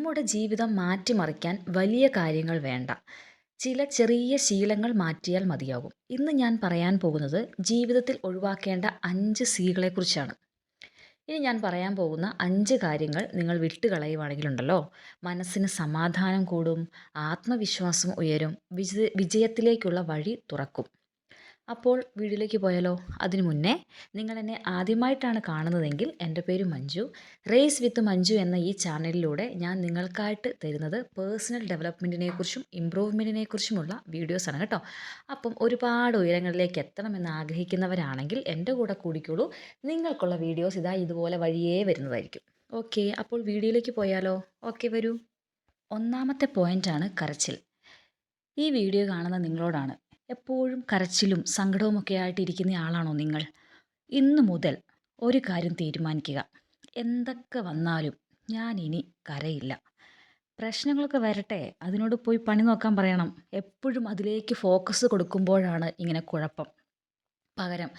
നമ്മുടെ ജീവിതം മാറ്റിമറിക്കാൻ വലിയ കാര്യങ്ങൾ വേണ്ട. ചില ചെറിയ ശീലങ്ങൾ മാറ്റിയാൽ മതിയാകും. ഇന്ന് ഞാൻ പറയാൻ പോകുന്നത് ജീവിതത്തിൽ ഒഴിവാക്കേണ്ട 5 സീകളെക്കുറിച്ചാണ്. ഇനി ഞാൻ പറയാൻ പോകുന്ന 5 കാര്യങ്ങൾ നിങ്ങൾ വിട്ടുകളയുവാണെങ്കിലുണ്ടല്ലോ, മനസ്സിന് സമാധാനം കൂടും, ആത്മവിശ്വാസം ഉയരും, വിജയത്തിലേക്കുള്ള വഴി തുറക്കും. അപ്പോൾ വീഡിയോയിലേക്ക് പോയാലോ? അതിനു മുന്നേ നിങ്ങൾ എന്നെ ആദ്യമായിട്ടാണ് കാണുന്നതെങ്കിൽ എൻ്റെ പേര് മഞ്ജു. റേസ് വിത്ത് മഞ്ജു എന്ന ഈ ചാനലിലൂടെ ഞാൻ നിങ്ങൾക്കായിട്ട് തരുന്നത് പേഴ്സണൽ ഡെവലപ്മെൻറ്റിനെക്കുറിച്ചും ഇമ്പ്രൂവ്മെൻറ്റിനെക്കുറിച്ചുമുള്ള വീഡിയോസാണ് കേട്ടോ. അപ്പം ഒരുപാട് ഉയരങ്ങളിലേക്ക് എത്തണമെന്ന് ആഗ്രഹിക്കുന്നവരാണെങ്കിൽ എൻ്റെ കൂടെ കൂടിക്കോളൂ. നിങ്ങൾക്കുള്ള വീഡിയോസ് ഇതാ ഇതുപോലെ വഴിയേ വരുന്നതായിരിക്കും. ഓക്കെ, അപ്പോൾ വീഡിയോയിലേക്ക് പോയാലോ? ഓക്കെ, വരൂ. ഒന്നാമത്തെ പോയിൻ്റാണ് കരച്ചിൽ. ഈ വീഡിയോ കാണുന്ന നിങ്ങളോടാണ്. എപ്പോഴും കരച്ചിലും സങ്കടവുമൊക്കെ ആയിട്ടിരിക്കുന്ന ആളാണോ നിങ്ങൾ? ഇന്നു മുതൽ ഒരു കാര്യം തീരുമാനിക്കുക. എന്തൊക്കെ വന്നാലും ഞാൻ ഇനി കരയില്ല. പ്രശ്നങ്ങളൊക്കെ വരട്ടെ, അതിനോട് പോയി പണി നോക്കാൻ പറയണം. എപ്പോഴും അതിലേക്ക് ഫോക്കസ് കൊടുക്കുമ്പോഴാണ് ഇങ്ങനെ കുഴപ്പം. പകരം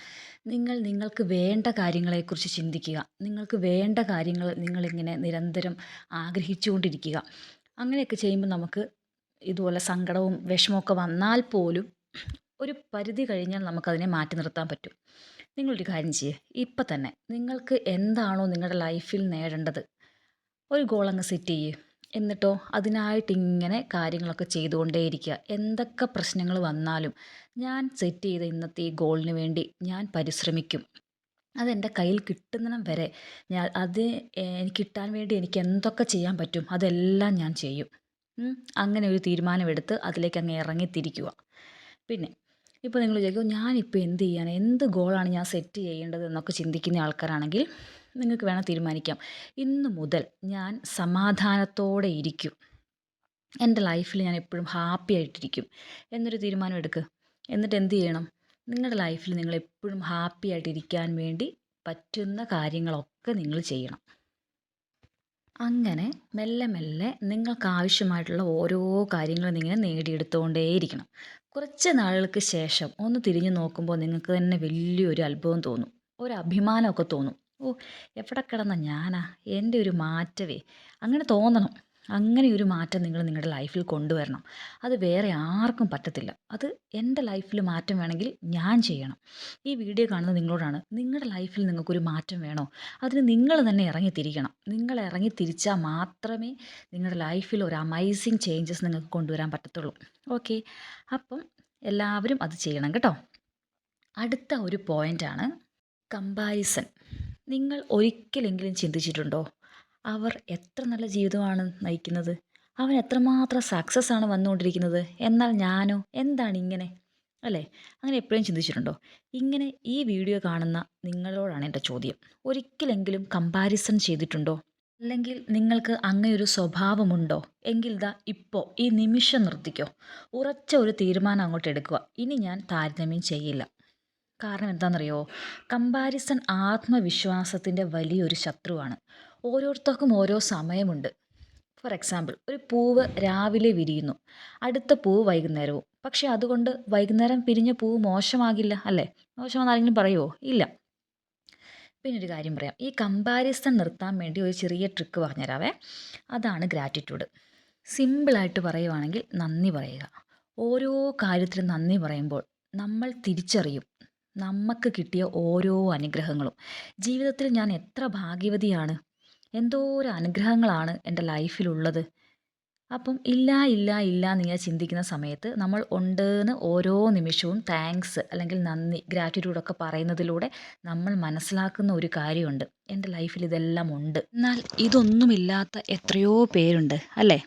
നിങ്ങൾക്ക് വേണ്ട കാര്യങ്ങളെക്കുറിച്ച് ചിന്തിക്കുക. നിങ്ങൾക്ക് വേണ്ട കാര്യങ്ങൾ നിങ്ങളിങ്ങനെ നിരന്തരം ആഗ്രഹിച്ചുകൊണ്ടിരിക്കുക. അങ്ങനെയൊക്കെ ചെയ്യുമ്പോൾ നമുക്ക് ഇതുപോലെ സങ്കടവും വിഷമമൊക്കെ വന്നാൽ പോലും ഒരു പരിധി കഴിഞ്ഞാൽ നമുക്കതിനെ മാറ്റി നിർത്താൻ പറ്റും. നിങ്ങളൊരു കാര്യം ചെയ്യുക, ഇപ്പം തന്നെ നിങ്ങൾക്ക് എന്താണോ നിങ്ങളുടെ ലൈഫിൽ നേടേണ്ടത്, ഒരു ഗോളങ്ങ് സെറ്റ് ചെയ്യുക. എന്നിട്ടോ അതിനായിട്ടിങ്ങനെ കാര്യങ്ങളൊക്കെ ചെയ്തുകൊണ്ടേയിരിക്കുക. എന്തൊക്കെ പ്രശ്നങ്ങൾ വന്നാലും ഞാൻ സെറ്റ് ചെയ്ത ഇന്നത്തെ ഈ ഗോളിന് വേണ്ടി ഞാൻ പരിശ്രമിക്കും. അതെൻ്റെ കയ്യിൽ കിട്ടുന്നിടം വരെ എനിക്ക് കിട്ടാൻ വേണ്ടി എനിക്ക് എന്തൊക്കെ ചെയ്യാൻ പറ്റും അതെല്ലാം ഞാൻ ചെയ്യും. അങ്ങനെ ഒരു തീരുമാനമെടുത്ത് അതിലേക്ക് അങ്ങ് ഇറങ്ങിത്തിരിക്കുക. പിന്നെ ഇപ്പോൾ നിങ്ങൾ വിചാരിക്കും, ഞാനിപ്പോൾ എന്ത് ചെയ്യാനാണ്, എന്ത് ഗോളാണ് ഞാൻ സെറ്റ് ചെയ്യേണ്ടത് എന്നൊക്കെ ചിന്തിക്കുന്ന ആൾക്കാരാണെങ്കിൽ നിങ്ങൾക്ക് വേണം തീരുമാനിക്കാം. ഇന്ന് മുതൽ ഞാൻ സമാധാനത്തോടെ ഇരിക്കും, എൻ്റെ ലൈഫിൽ ഞാൻ എപ്പോഴും ഹാപ്പി ആയിട്ടിരിക്കും എന്നൊരു തീരുമാനം എടുക്കുക. എന്നിട്ട് എന്ത് ചെയ്യണം? നിങ്ങളുടെ ലൈഫിൽ നിങ്ങൾ എപ്പോഴും ഹാപ്പി ആയിട്ടിരിക്കാൻ വേണ്ടി പറ്റുന്ന കാര്യങ്ങളൊക്കെ നിങ്ങൾ ചെയ്യണം. അങ്ങനെ മെല്ലെ മെല്ലെ നിങ്ങൾക്ക് ആവശ്യമായിട്ടുള്ള ഓരോ കാര്യങ്ങളും ഇങ്ങനെ നേടിയെടുത്തുകൊണ്ടേയിരിക്കണം. കുറച്ച് നാളുകൾക്ക് ശേഷം ഒന്ന് തിരിഞ്ഞു നോക്കുമ്പോൾ നിങ്ങൾക്ക് തന്നെ വലിയൊരു അത്ഭുതം തോന്നും, ഒരു അഭിമാനമൊക്കെ തോന്നും. ഓ, എവിടെ കിടന്ന ഞാനാ, എൻ്റെ ഒരു മാറ്റമേ, അങ്ങനെ തോന്നണം. അങ്ങനെ ഒരു മാറ്റം നിങ്ങൾ നിങ്ങളുടെ ലൈഫിൽ കൊണ്ടുവരണം. അത് വേറെ ആർക്കും പറ്റത്തില്ല. അത് എൻ്റെ ലൈഫിൽ മാറ്റം വേണമെങ്കിൽ ഞാൻ ചെയ്യണം. ഈ വീഡിയോ കാണുന്നത് നിങ്ങളോടാണ്. നിങ്ങളുടെ ലൈഫിൽ നിങ്ങൾക്കൊരു മാറ്റം വേണോ? അതിന് നിങ്ങൾ തന്നെ ഇറങ്ങിത്തിരിക്കണം. നിങ്ങൾ ഇറങ്ങിത്തിരിച്ചാൽ മാത്രമേ നിങ്ങളുടെ ലൈഫിൽ ഒരു അമേസിങ് ചേഞ്ചസ് നിങ്ങൾക്ക് കൊണ്ടുവരാൻ പറ്റത്തുള്ളൂ. ഓക്കെ, അപ്പം എല്ലാവരും അത് ചെയ്യണം കേട്ടോ. അടുത്ത ഒരു പോയിൻ്റാണ് കമ്പാരിസൺ. നിങ്ങൾ ഒരിക്കലെങ്കിലും ചിന്തിച്ചിട്ടുണ്ടോ, അവർ എത്ര നല്ല ജീവിതമാണ് നയിക്കുന്നത്, അവൻ എത്രമാത്രം സക്സസ് ആണ് വന്നുകൊണ്ടിരിക്കുന്നത്, എന്നാൽ ഞാനോ എന്താണ് ഇങ്ങനെ, അല്ലേ? അങ്ങനെ എപ്പോഴും ചിന്തിച്ചിട്ടുണ്ടോ? ഇങ്ങനെ ഈ വീഡിയോ കാണുന്ന നിങ്ങളോടാണ് എൻ്റെ ചോദ്യം. ഒരിക്കലെങ്കിലും കമ്പാരിസൺ ചെയ്തിട്ടുണ്ടോ? അല്ലെങ്കിൽ നിങ്ങൾക്ക് അങ്ങനെയൊരു സ്വഭാവമുണ്ടോ? എങ്കിൽ ദാ ഇപ്പോൾ ഈ നിമിഷം നിർത്തിക്കോ. ഉറച്ച ഒരു തീരുമാനം അങ്ങോട്ട് എടുക്കുക. ഇനി ഞാൻ താരതമ്യം ചെയ്യില്ല. കാരണം എന്താണെന്നറിയോ? കമ്പാരിസൺ ആത്മവിശ്വാസത്തിൻ്റെ വലിയൊരു ശത്രുവാണ്. ഓരോരുത്തർക്കും ഓരോ സമയമുണ്ട്. ഫോർ എക്സാമ്പിൾ, ഒരു പൂവ് രാവിലെ വിരിയുന്നു, അടുത്ത പൂവ് വൈകുന്നേരവും. പക്ഷെ അതുകൊണ്ട് വൈകുന്നേരം പിരിഞ്ഞ പൂവ് മോശമാകില്ല, അല്ലേ? മോശമെന്ന് ആരെങ്കിലും പറയുമോ? ഇല്ല. പിന്നെ ഒരു കാര്യം പറയാം, ഈ കമ്പാരിസൺ നിർത്താൻ വേണ്ടി ഒരു ചെറിയ ട്രിക്ക് പറഞ്ഞുതരാവേ. അതാണ് ഗ്രാറ്റിറ്റ്യൂഡ്. സിമ്പിളായിട്ട് പറയുവാണെങ്കിൽ നന്ദി പറയുക. ഓരോ കാര്യത്തിനും നന്ദി പറയുമ്പോൾ നമ്മൾ തിരിച്ചറിയും നമുക്ക് കിട്ടിയ ഓരോ അനുഗ്രഹങ്ങളും. ജീവിതത്തിൽ ഞാൻ എത്ര ഭാഗ്യവതിയാണ്, എന്തോരം അനുഗ്രഹങ്ങളാണ് എൻ്റെ ലൈഫിലുള്ളത്. അപ്പം ഇല്ല ഇല്ല ഇല്ല എന്നിങ്ങനെ ചിന്തിക്കുന്ന സമയത്ത് നമ്മൾ ഉണ്ടെന്ന് ഓരോ നിമിഷവും താങ്ക്സ് അല്ലെങ്കിൽ നന്ദി, ഗ്രാറ്റിറ്റ്യൂഡൊക്കെ പറയുന്നതിലൂടെ നമ്മൾ മനസ്സിലാക്കുന്ന ഒരു കാര്യമുണ്ട്, എൻ്റെ ലൈഫിൽ ഇതെല്ലാം ഉണ്ട്. എന്നാൽ ഇതൊന്നുമില്ലാത്ത എത്രയോ പേരുണ്ട്, അല്ലേ?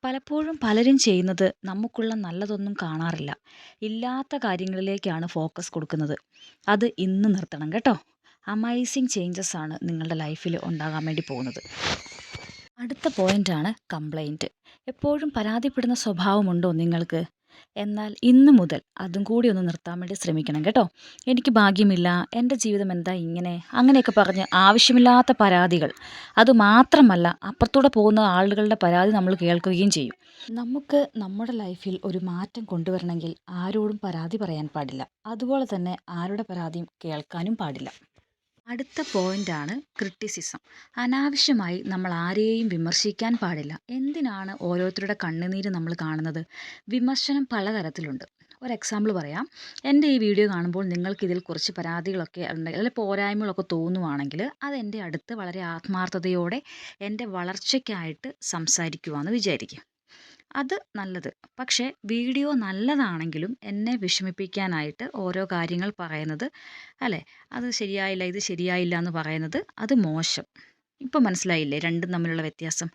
പലപ്പോഴും പലരും ചെയ്യുന്നത് നമുക്കുള്ള നല്ലതൊന്നും കാണാറില്ല, ഇല്ലാത്ത കാര്യങ്ങളിലേക്കാണ് ഫോക്കസ് കൊടുക്കുന്നത്. അത് ഇന്ന് നിർത്തണം കേട്ടോ. അമേസിങ് ചേഞ്ചസ് ആണ് നിങ്ങളുടെ ലൈഫിൽ ഉണ്ടാകാൻ വേണ്ടി പോകുന്നത്. അടുത്ത പോയിൻ്റാണ് കംപ്ലൈൻറ്റ്. എപ്പോഴും പരാതിപ്പെടുന്ന സ്വഭാവമുണ്ടോ നിങ്ങൾക്ക്? എന്നാൽ ഇന്ന് മുതൽ അതും കൂടി ഒന്ന് നിർത്താൻ വേണ്ടി ശ്രമിക്കണം കേട്ടോ. എനിക്ക് ഭാഗ്യമില്ല, എൻ്റെ ജീവിതം എന്താ ഇങ്ങനെ, അങ്ങനെയൊക്കെ പറഞ്ഞ് ആവശ്യമില്ലാത്ത പരാതികൾ. അതുമാത്രമല്ല, അപ്പുറത്തൂടെ പോകുന്ന ആളുകളുടെ പരാതി നമ്മൾ കേൾക്കുകയും ചെയ്യും. നമുക്ക് നമ്മുടെ ലൈഫിൽ ഒരു മാറ്റം കൊണ്ടുവരണമെങ്കിൽ ആരോടും പരാതി പറയാൻ പാടില്ല. അതുപോലെ തന്നെ ആരുടെ പരാതിയും കേൾക്കാനും പാടില്ല. അടുത്ത പോയിൻ്റാണ് ക്രിറ്റിസിസം. അനാവശ്യമായി നമ്മൾ ആരെയും വിമർശിക്കാൻ പാടില്ല. എന്തിനാണ് ഓരോരുത്തരുടെ കണ്ണുനീര് നമ്മൾ കാണുന്നത്? വിമർശനം പലതരത്തിലുണ്ട്. ഒരു എക്സാമ്പിൾ പറയാം. എൻ്റെ ഈ വീഡിയോ കാണുമ്പോൾ നിങ്ങൾക്കിതിൽ കുറച്ച് പരാതികളൊക്കെ ഉണ്ടെങ്കിൽ അല്ലെങ്കിൽ പോരായ്മകളൊക്കെ തോന്നുവാണെങ്കിൽ അതെൻ്റെ അടുത്ത് വളരെ ആത്മാർത്ഥതയോടെ എൻ്റെ വളർച്ചയ്ക്കായിട്ട് സംസാരിക്കുവാന്ന് വിചാരിക്കുക. അത് നല്ലത്. പക്ഷേ വീഡിയോ നല്ലതാണെങ്കിലും എന്നെ വിഷമിപ്പിക്കാനായിട്ട് ഓരോ കാര്യങ്ങൾ പറയുന്നത് അല്ലേ, അത് ശരിയായില്ല, ഇത് ശരിയായില്ല എന്ന് പറയുന്നത് അത് മോശം. ഇപ്പം മനസ്സിലായില്ലേ രണ്ടും തമ്മിലുള്ള വ്യത്യാസം?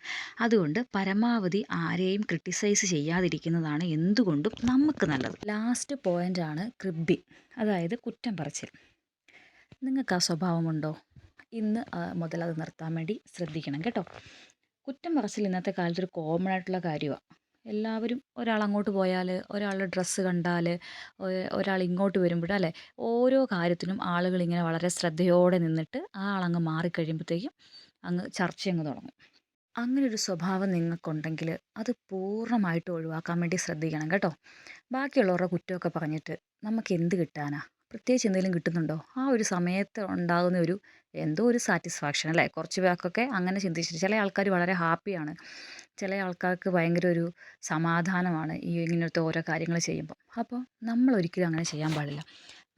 അതുകൊണ്ട് പരമാവധി ആരെയും ക്രിട്ടിസൈസ് ചെയ്യാതിരിക്കുന്നതാണ് എന്തുകൊണ്ടും നമുക്ക് നല്ലത്. ലാസ്റ്റ് പോയിൻ്റാണ് ക്രിബ്ബിങ്, അതായത് കുറ്റം പറച്ചിൽ. നിങ്ങൾക്ക് ആ സ്വഭാവമുണ്ടോ? ഇന്ന് മുതൽ അത് നിർത്താൻ വേണ്ടി ശ്രദ്ധിക്കണം കേട്ടോ. കുറ്റം പറച്ചിൽ ഇന്നത്തെ കാലത്തൊരു കോമൺ ആയിട്ടുള്ള കാര്യമാണ്. എല്ലാവരും ഒരാൾ അങ്ങോട്ട് പോയാൽ, ഒരാളുടെ ഡ്രസ്സ് കണ്ടാൽ, ഒരാൾ ഇങ്ങോട്ട് വരുമ്പോൾ അല്ലേ, ഓരോ കാര്യത്തിനും ആളുകളിങ്ങനെ വളരെ ശ്രദ്ധയോടെ നിന്നിട്ട് ആ ആളങ്ങ് മാറിക്കഴിയുമ്പോഴത്തേക്കും അങ്ങ് ചർച്ചയങ്ങ് തുടങ്ങും. അങ്ങനെ ഒരു സ്വഭാവം നിങ്ങൾക്കുണ്ടെങ്കിൽ അത് പൂർണ്ണമായിട്ട് ഒഴിവാക്കാൻ വേണ്ടി ശ്രദ്ധിക്കണം കേട്ടോ. ബാക്കിയുള്ളവരുടെ കുറ്റമൊക്കെ പറഞ്ഞിട്ട് നമുക്ക് എന്ത് കിട്ടാനാ? പ്രത്യേകിച്ച് എന്തെങ്കിലും കിട്ടുന്നുണ്ടോ? ആ ഒരു സമയത്ത് ഉണ്ടാകുന്ന ഒരു എന്തോ ഒരു സാറ്റിസ്ഫാക്ഷൻ അല്ലേ? കുറച്ച് പേർക്കൊക്കെ അങ്ങനെ ചിന്തിച്ചിട്ട് ചില ആൾക്കാർ വളരെ ഹാപ്പിയാണ്. ചില ആൾക്കാർക്ക് ഭയങ്കര ഒരു സമാധാനമാണ് ഈ ഇങ്ങനത്തെ ഓരോ കാര്യങ്ങൾ ചെയ്യുമ്പോൾ. അപ്പോൾ നമ്മൾ ഒരിക്കലും അങ്ങനെ ചെയ്യാൻ പാടില്ല.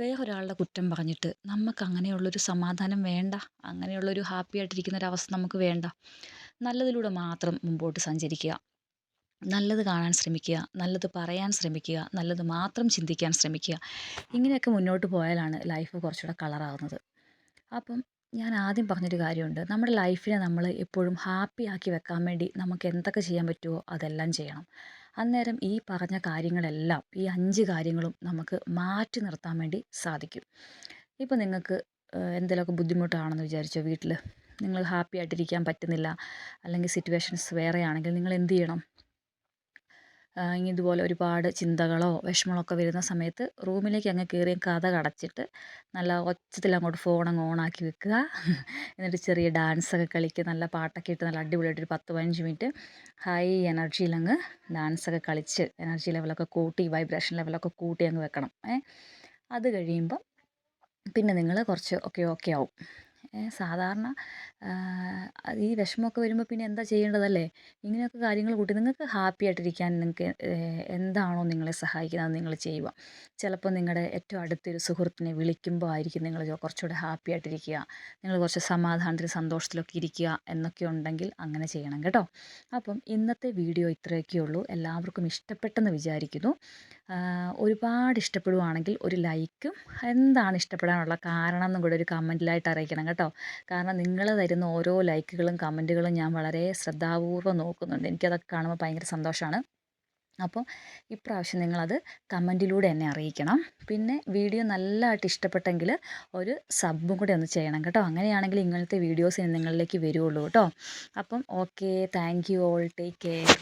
വേറൊരാളുടെ കുറ്റം പറഞ്ഞിട്ട് നമുക്ക് അങ്ങനെയുള്ളൊരു സമാധാനം വേണ്ട. അങ്ങനെയുള്ളൊരു ഹാപ്പി ആയിട്ടിരിക്കുന്ന ഒരവസ്ഥ നമുക്ക് വേണ്ട. നല്ലതിലൂടെ മാത്രം മുമ്പോട്ട് സഞ്ചരിക്കുക. നല്ലത് കാണാൻ ശ്രമിക്കുക, നല്ലത് പറയാൻ ശ്രമിക്കുക, നല്ലത് മാത്രം ചിന്തിക്കാൻ ശ്രമിക്കുക. ഇങ്ങനെയൊക്കെ മുന്നോട്ട് പോയാലാണ് ലൈഫ് കുറച്ചുകൂടെ കളറാകുന്നത്. അപ്പം ഞാൻ ആദ്യം പറഞ്ഞൊരു കാര്യമുണ്ട്. നമ്മുടെ ലൈഫിനെ നമ്മൾ എപ്പോഴും ഹാപ്പി ആക്കി വെക്കാൻ വേണ്ടി നമുക്ക് എന്തൊക്കെ ചെയ്യാൻ പറ്റുമോ അതെല്ലാം ചെയ്യണം. അന്നേരം ഈ പറഞ്ഞ കാര്യങ്ങളെല്ലാം, ഈ 5 കാര്യങ്ങളും നമുക്ക് മാറ്റി നിർത്താൻ വേണ്ടി സാധിക്കും. ഇപ്പം നിങ്ങൾക്ക് എന്തെങ്കിലുമൊക്കെ ബുദ്ധിമുട്ടാണെന്ന് വിചാരിച്ചോ വീട്ടിൽ. നിങ്ങൾ ഹാപ്പി ആയിട്ടിരിക്കാൻ പറ്റുന്നില്ല, അല്ലെങ്കിൽ സിറ്റുവേഷൻസ് വേറെയാണെങ്കിൽ നിങ്ങൾ എന്ത് ചെയ്യണം? ഇതുപോലെ ഒരുപാട് ചിന്തകളോ വിഷമങ്ങളോ ഒക്കെ വരുന്ന സമയത്ത് റൂമിലേക്ക് അങ്ങ് കയറി കതക് അടച്ചിട്ട് നല്ല ഒച്ചത്തിൽ അങ്ങോട്ട് ഫോൺ അങ്ങ് ഓണാക്കി വെക്കുക. എന്നിട്ട് ചെറിയ ഡാൻസൊക്കെ കളിക്കുക. നല്ല പാട്ടൊക്കെ ഇട്ട് നല്ല അടിപൊളിയായിട്ട് ഒരു 10-15 മിനിറ്റ് ഹൈ എനർജിയിലങ്ങ് ഡാൻസൊക്കെ കളിച്ച് എനർജി ലെവലൊക്കെ കൂട്ടി വൈബ്രേഷൻ ലെവലൊക്കെ കൂട്ടി അങ്ങ് വെക്കണം. അത് കഴിയുമ്പം പിന്നെ നിങ്ങൾ കുറച്ച് ഓക്കെ ആവും. സാധാരണ ഈ വിഷമമൊക്കെ വരുമ്പോൾ പിന്നെ എന്താ ചെയ്യേണ്ടതല്ലേ? ഇങ്ങനെയൊക്കെ കാര്യങ്ങൾ കൂട്ടി നിങ്ങൾക്ക് ഹാപ്പി ആയിട്ടിരിക്കാൻ നിങ്ങൾക്ക് എന്താണോ നിങ്ങളെ സഹായിക്കുന്നത് അത് നിങ്ങൾ ചെയ്യുക. ചിലപ്പോൾ നിങ്ങളുടെ ഏറ്റവും അടുത്തൊരു സുഹൃത്തിനെ വിളിക്കുമ്പോൾ ആയിരിക്കും നിങ്ങൾ കുറച്ചുകൂടെ ഹാപ്പി ആയിട്ടിരിക്കുക. നിങ്ങൾ കുറച്ച് സമാധാനത്തിലും സന്തോഷത്തിലൊക്കെ ഇരിക്കുക എന്നൊക്കെ ഉണ്ടെങ്കിൽ അങ്ങനെ ചെയ്യണം കേട്ടോ. അപ്പം ഇന്നത്തെ വീഡിയോ ഇത്രയൊക്കെ ഉള്ളൂ. എല്ലാവർക്കും ഇഷ്ടപ്പെട്ടെന്ന് വിചാരിക്കുന്നു. ഒരുപാട് ഇഷ്ടപ്പെടുവാണെങ്കിൽ ഒരു ലൈക്കും, എന്താണ് ഇഷ്ടപ്പെടാനുള്ള കാരണം എന്നും കൂടെ ഒരു കമൻറ്റിലായിട്ട് അറിയിക്കണം കേട്ടോ. കാരണം നിങ്ങൾ തരുന്ന ഓരോ ലൈക്കുകളും കമൻറ്റുകളും ഞാൻ വളരെ ശ്രദ്ധാപൂർവ്വം നോക്കുന്നുണ്ട്. എനിക്കതൊക്കെ കാണുമ്പോൾ ഭയങ്കര സന്തോഷമാണ്. അപ്പോൾ ഇപ്രാവശ്യം നിങ്ങളത് കമൻറ്റിലൂടെ എന്നെ അറിയിക്കണം. പിന്നെ വീഡിയോ നല്ലതായിട്ട് ഇഷ്ടപ്പെട്ടെങ്കിൽ ഒരു സബ്ബും കൂടെ ഒന്ന് ചെയ്യണം കേട്ടോ. അങ്ങനെയാണെങ്കിൽ ഇങ്ങനത്തെ വീഡിയോസ് നിങ്ങളിലേക്ക് വരുള്ളൂ കേട്ടോ. അപ്പം okay, thank you all, take care.